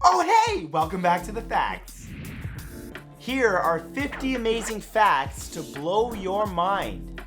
Oh hey! Welcome back to the facts. Here are 50 amazing facts to blow your mind.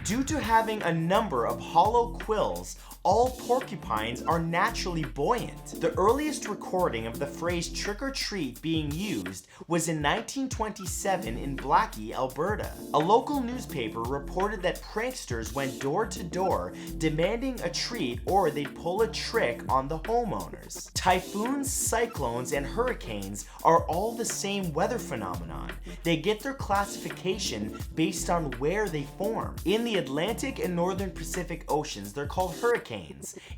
Due to having a number of hollow quills, all porcupines are naturally buoyant. The earliest recording of the phrase trick or treat being used was in 1927 in Blackie, Alberta. A local newspaper reported that pranksters went door to door demanding a treat or they'd pull a trick on the homeowners. Typhoons, cyclones, and hurricanes are all the same weather phenomenon. They get their classification based on where they form. In the Atlantic and Northern Pacific Oceans, they're called hurricanes.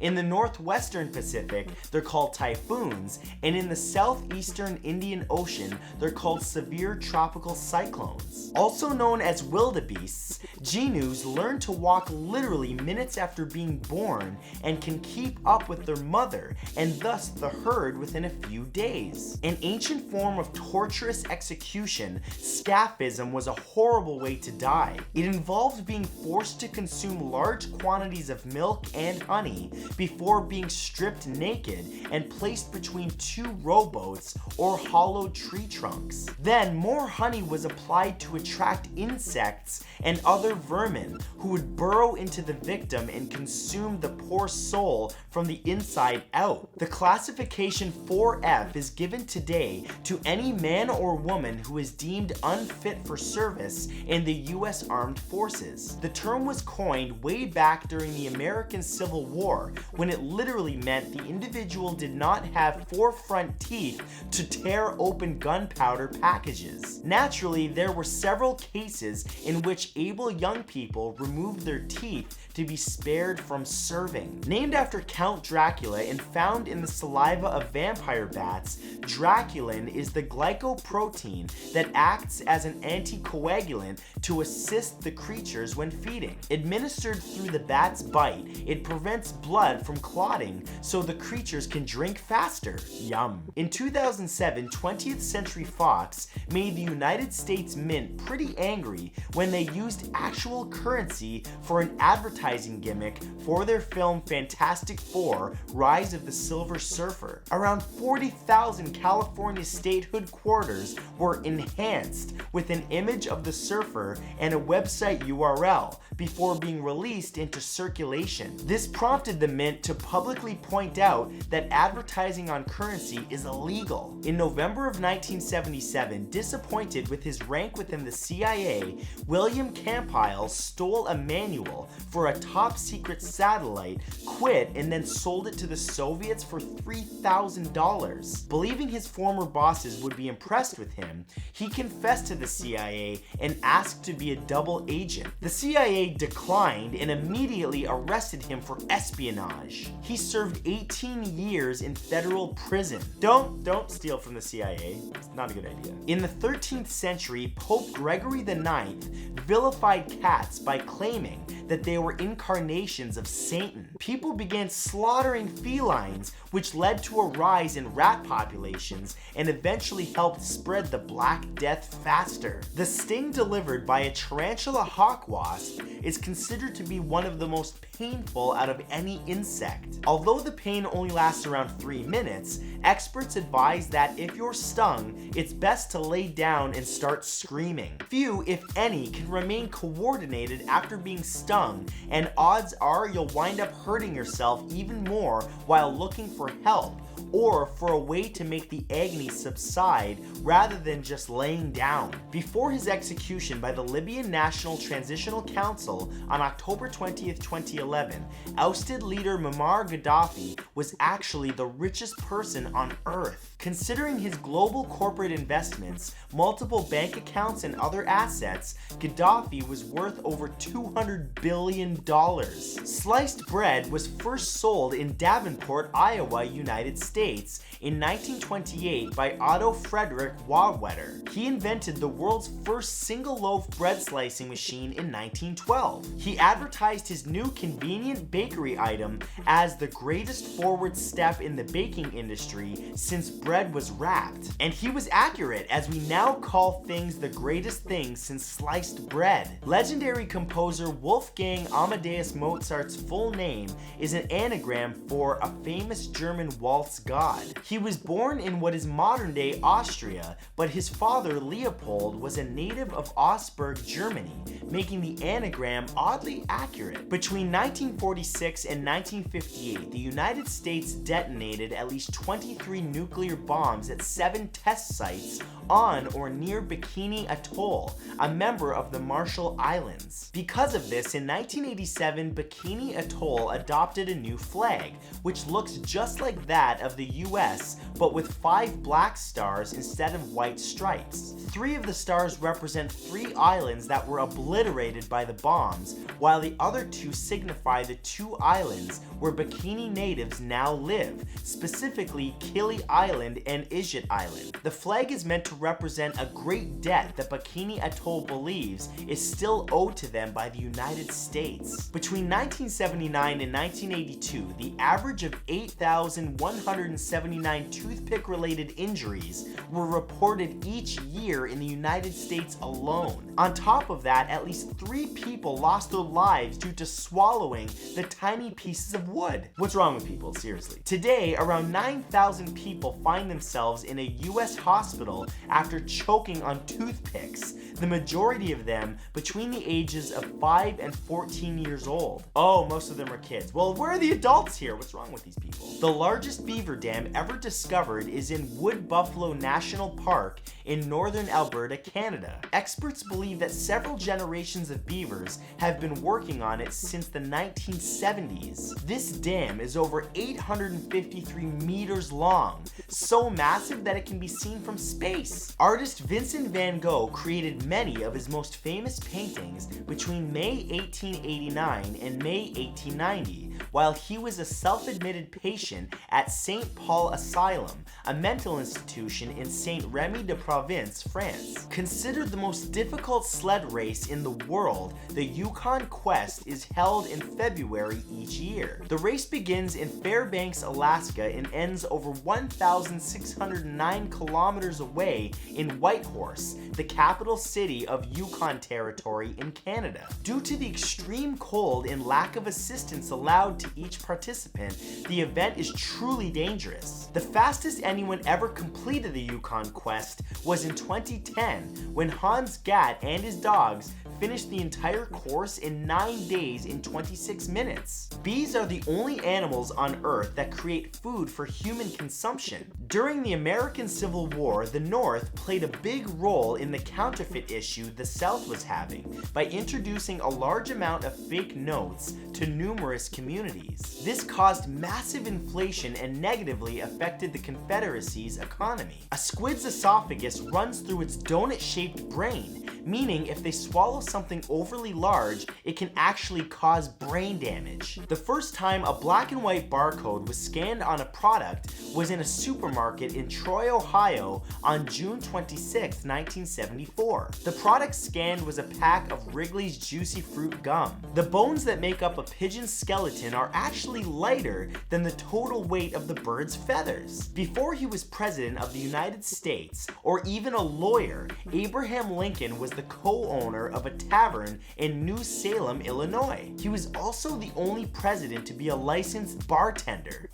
In the Northwestern Pacific, they're called typhoons, and in the Southeastern Indian Ocean, they're called severe tropical cyclones. Also known as wildebeests, genus learn to walk literally minutes after being born and can keep up with their mother and thus the herd within a few days. An ancient form of torturous execution, scaphism was a horrible way to die. It involved being forced to consume large quantities of milk and honey before being stripped naked and placed between two rowboats or hollowed tree trunks. Then more honey was applied to attract insects and other vermin who would burrow into the victim and consume the poor soul from the inside out. The classification 4F is given today to any man or woman who is deemed unfit for service in the US Armed Forces. The term was coined way back during the American Civil War, when it literally meant the individual did not have four front teeth to tear open gunpowder packages. Naturally, there were several cases in which able young people removed their teeth to be spared from serving. Named after Count Dracula and found in the saliva of vampire bats, Draculin is the glycoprotein that acts as an anticoagulant to assist the creatures when feeding. Administered through the bat's bite, it prevents blood from clotting so the creatures can drink faster. Yum. In 2007, 20th Century Fox made the United States Mint pretty angry when they used actual currency for an advertising gimmick for their film Fantastic Four: Rise of the Silver Surfer. Around 40,000 California statehood quarters were enhanced with an image of the surfer and a website URL before being released into circulation. This prompted the Mint to publicly point out that advertising on currency is illegal. In November of 1977, disappointed with his rank within the CIA, William Campile stole a manual for a top-secret satellite, quit, and then sold it to the Soviets for $3,000. Believing his former bosses would be impressed with him, he confessed to the CIA and asked to be a double agent. The CIA declined and immediately arrested him for espionage. He served 18 years in federal prison. Don't steal from the CIA. It's not a good idea. In the 13th century, Pope Gregory IX vilified cats by claiming that they were incarnations of Satan. People began slaughtering felines, which led to a rise in rat populations and eventually helped spread the Black Death faster. The sting delivered by a tarantula hawk wasp is considered to be one of the most painful out of any insect. Although the pain only lasts around 3 minutes, experts advise that if you're stung, it's best to lay down and start screaming. Few, if any, can remain coordinated after being stung, and odds are you'll wind up hurting yourself even more while looking for help, or for a way to make the agony subside rather than just laying down. Before his execution by the Libyan National Transitional Council on October 20th, 2011, ousted leader Muammar Gaddafi was actually the richest person on earth. Considering his global corporate investments, multiple bank accounts, and other assets, Gaddafi was worth over $200 billion. Sliced bread was first sold in Davenport, Iowa, United States in 1928 by Otto Friedrich Wauwetter. He invented the world's first single-loaf bread slicing machine in 1912. He advertised his new convenient bakery item as the greatest forward step in the baking industry since bread was wrapped. And he was accurate, as we now call things the greatest things since sliced bread. Legendary composer Wolfgang Amadeus Mozart's full name is an anagram for a famous German waltz god. He was born in what is modern-day Austria, but his father Leopold was a native of Augsburg, Germany, making the anagram oddly accurate. Between 1946 and 1958, the United States detonated at least 23 nuclear bombs at 7 test sites on or near Bikini Atoll, a member of the Marshall Islands. Because of this, in 1987, Bikini Atoll adopted a new flag, which looks just like that of the US, but with 5 black stars instead of white stripes. 3 of the stars represent 3 islands that were obliterated by the bombs, while the other 2 signify the 2 islands where Bikini natives now live, specifically Kili Island and Isit Island. The flag is meant to represent a great debt that Bikini Atoll believes is still owed to them by the United States. Between 1979 and 1982, the average of 8,179 toothpick-related injuries were reported each year in the United States alone. On top of that, at least 3 people lost their lives due to swallowing the tiny pieces of wood. What's wrong with people? Seriously. Today, around 9,000 people find themselves in a US hospital after choking on toothpicks, the majority of them between the ages of 5 and 14 years old. Oh, most of them are kids. Well, where are the adults here? What's wrong with these people? The largest beaver dam ever discovered is in Wood Buffalo National Park in northern Alberta, Canada. Experts believe that several generations of beavers have been working on it since the 1970s. This dam is over 853 meters long, so massive that it can be seen from space. Artist Vincent van Gogh created many of his most famous paintings between May 1889 and May 1890, while he was a self-admitted patient at St. Paul Asylum, a mental institution in St. Remy de Provence, France. Considered the most difficult sled race in the world, the Yukon Quest is held in February each year. The race begins in Fairbanks, Alaska and ends over 1,609 kilometers away in Whitehorse, the capital city of Yukon Territory in Canada. Due to the extreme cold and lack of assistance allowed to each participant, the event is truly dangerous. The fastest anyone ever completed the Yukon Quest was in 2010, when Hans Gatt and his dogs finished the entire course in 9 days in 26 minutes. Bees are the only animals on Earth that create food for human consumption. During the American Civil War, the North played a big role in the counterfeit issue the South was having by introducing a large amount of fake notes to numerous communities. This caused massive inflation and negatively affected the Confederacy's economy. A squid's esophagus runs through its donut-shaped brain, meaning if they swallow something overly large, it can actually cause brain damage. The first time a black and white barcode was scanned on a product was in a supermarket in Troy, Ohio on June 26, 1974. The product scanned was a pack of Wrigley's Juicy Fruit gum. The bones that make up a pigeon's skeleton are actually lighter than the total weight of the bird's feathers. Before he was president of the United States, or even a lawyer, Abraham Lincoln was the co-owner of a tavern in New Salem, Illinois. He was also the only president to be a licensed bartender.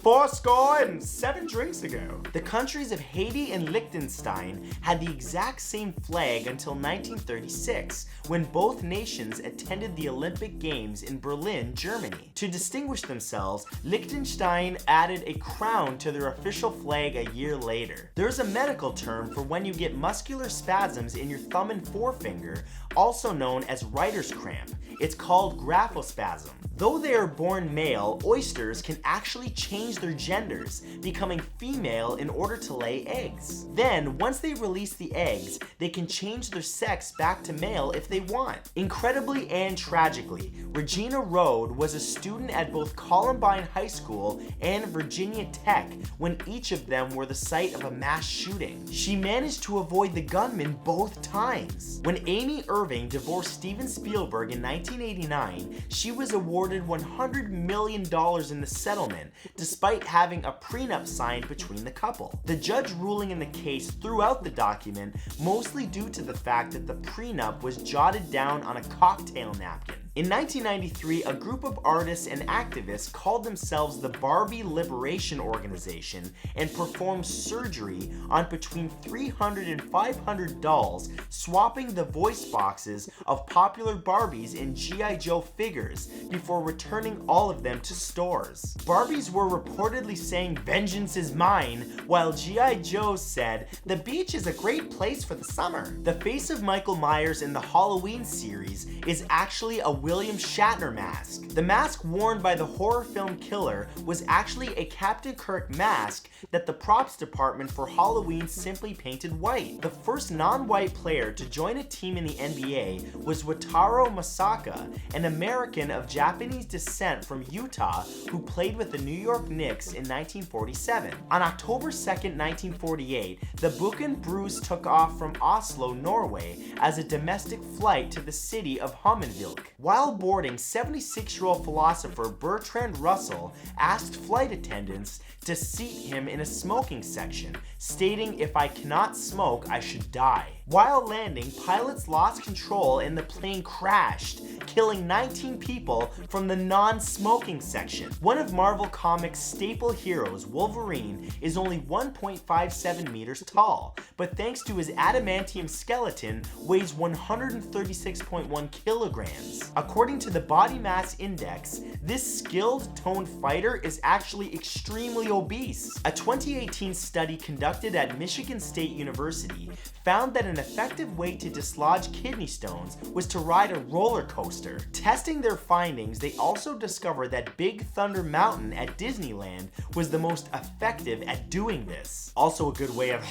7 drinks ago. The countries of Haiti and Liechtenstein had the exact same flag until 1936, when both nations attended the Olympic Games in Berlin, Germany. To distinguish themselves, Liechtenstein added a crown to their official flag a year later. There's a medical term for when you get muscular spasms in your thumb and forefinger forefinger, also known as writer's cramp. It's called graphospasm. Though they are born male, oysters can actually change their genders, becoming female in order to lay eggs. Then, once they release the eggs, they can change their sex back to male if they want. Incredibly and tragically, Regina Rhode was a student at both Columbine High School and Virginia Tech when each of them were the site of a mass shooting. She managed to avoid the gunman both times. When Amy Irving divorced Steven Spielberg in 1989, she was awarded $100 million in the settlement, despite having a prenup signed between the couple. The judge ruling in the case threw out the document, mostly due to the fact that the prenup was jotted down on a cocktail napkin. In 1993, a group of artists and activists called themselves the Barbie Liberation Organization and performed surgery on between 300 and 500 dolls, swapping the voice boxes of popular Barbies and G.I. Joe figures before returning all of them to stores. Barbies were reportedly saying "vengeance is mine," while G.I. Joe said, "the beach is a great place for the summer." The face of Michael Myers in the Halloween series is actually a William Shatner mask. The mask worn by the horror film killer was actually a Captain Kirk mask that the props department for Halloween simply painted white. The first non-white player to join a team in the NBA was Wataru Masaka, an American of Japanese descent from Utah who played with the New York Knicks in 1947. On October 2nd, 1948, the Buchan Brews took off from Oslo, Norway as a domestic flight to the city of Hammenvik. While boarding, 76-year-old philosopher Bertrand Russell asked flight attendants to seat him in a smoking section, stating, "If I cannot smoke, I should die." While landing, pilots lost control and the plane crashed, killing 19 people from the non-smoking section. One of Marvel Comics' staple heroes, Wolverine, is only 1.57 meters tall, but thanks to his adamantium skeleton, weighs 136.1 kilograms. According to the Body Mass Index, this skilled, toned fighter is actually extremely obese. A 2018 study conducted at Michigan State University found that an effective way to dislodge kidney stones was to ride a roller coaster. Testing their findings, they also discovered that Big Thunder Mountain at Disneyland was the most effective at doing this. Also a good way of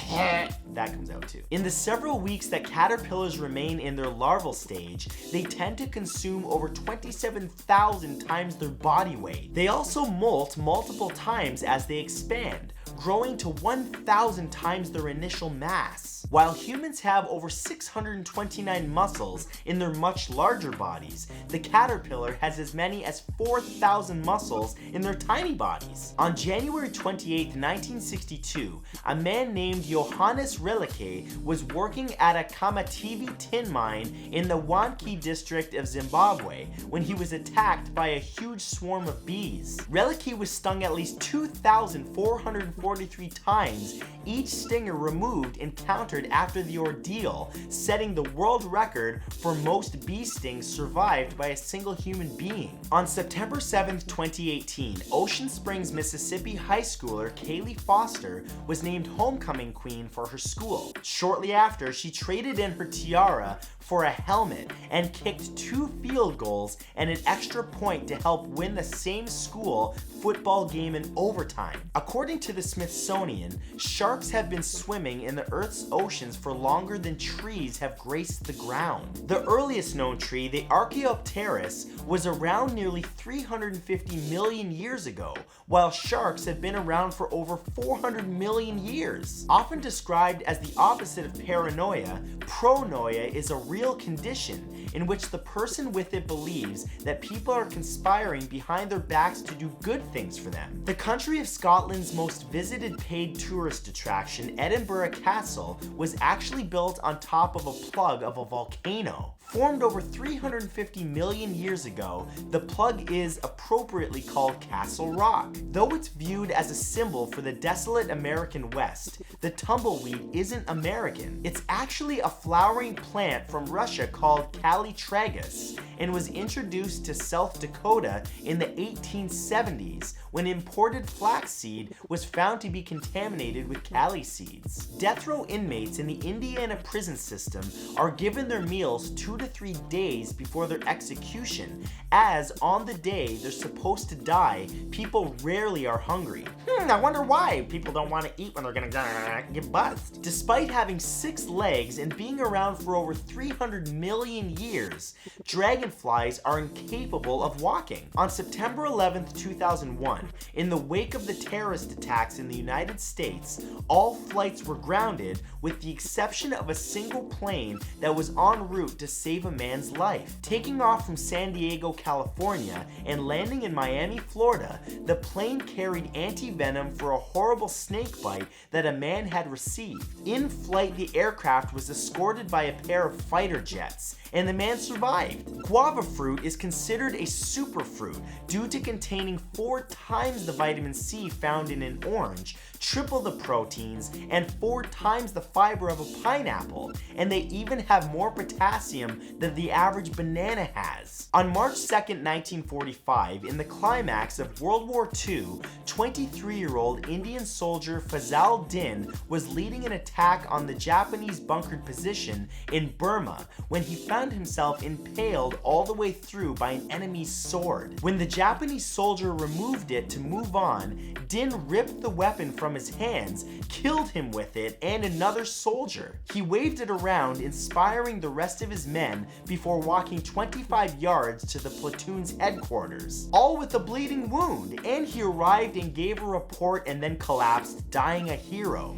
that comes out too. In the several weeks that caterpillars remain in their larval stage, they tend to consume over 27,000 times their body weight. They also molt multiple times as they expand, growing to 1,000 times their initial mass. While humans have over 629 muscles in their much larger bodies, the caterpillar has as many as 4,000 muscles in their tiny bodies. On January 28, 1962, a man named Johannes Relike was working at a Kamativi tin mine in the Wanki district of Zimbabwe when he was attacked by a huge swarm of bees. Relike was stung at least 2,443 times, each stinger removed and countered after the ordeal, setting the world record for most bee stings survived by a single human being. On September 7, 2018, Ocean Springs, Mississippi high schooler Kaylee Foster was named homecoming queen for her school. Shortly after, she traded in her tiara for a helmet and kicked 2 field goals and an extra point to help win the same school football game in overtime. According to the Smithsonian, sharks have been swimming in the Earth's oceans for longer than trees have graced the ground. The earliest known tree, the Archaeopteryx, was around nearly 350 million years ago, while sharks have been around for over 400 million years. Often described as the opposite of paranoia, pronoia is a real condition in which the person with it believes that people are conspiring behind their backs to do good things for them. The country of Scotland's most visited paid tourist attraction, Edinburgh Castle, was actually built on top of a plug of a volcano. Formed over 350 million years ago, the plug is appropriately called Castle Rock. Though it's viewed as a symbol for the desolate American West, the tumbleweed isn't American. It's actually a flowering plant from Russia called Callitragus and was introduced to South Dakota in the 1870s when imported flaxseed was found to be contaminated with cali seeds. Death row inmates in the Indiana prison system are given their meals 2 to 3 days before their execution, as on the day they're supposed to die, people rarely are hungry. I wonder why people don't want to eat when they're gonna get buzzed. Despite having 6 legs and being around for over 300 million years, dragonflies are incapable of walking. On September 11th, 2001, in the wake of the terrorist attacks in the United States, all flights were grounded with the exception of a single plane that was en route to save a man's life. Taking off from San Diego, California, and landing in Miami, Florida, the plane carried anti-venom for a horrible snake bite that a man had received. In flight, the aircraft was escorted by a pair of fighter jets, and the man survived. Guava fruit is considered a superfruit due to containing 4 times the vitamin C found in an orange, triple the proteins, and 4 times the fiber of a pineapple, and they even have more potassium than the average banana has. On March 2nd, 1945, in the climax of World War II, 23-year-old Indian soldier Fazal Din was leading an attack on the Japanese bunkered position in Burma when he found himself impaled all the way through by an enemy's sword. When the Japanese soldier removed it to move on, Din ripped the weapon from his hands, killed him with it, and another soldier. He waved it around, inspiring the rest of his men before walking 25 yards to the platoon's headquarters, all with a bleeding wound, and he arrived and gave a report and then collapsed, dying a hero.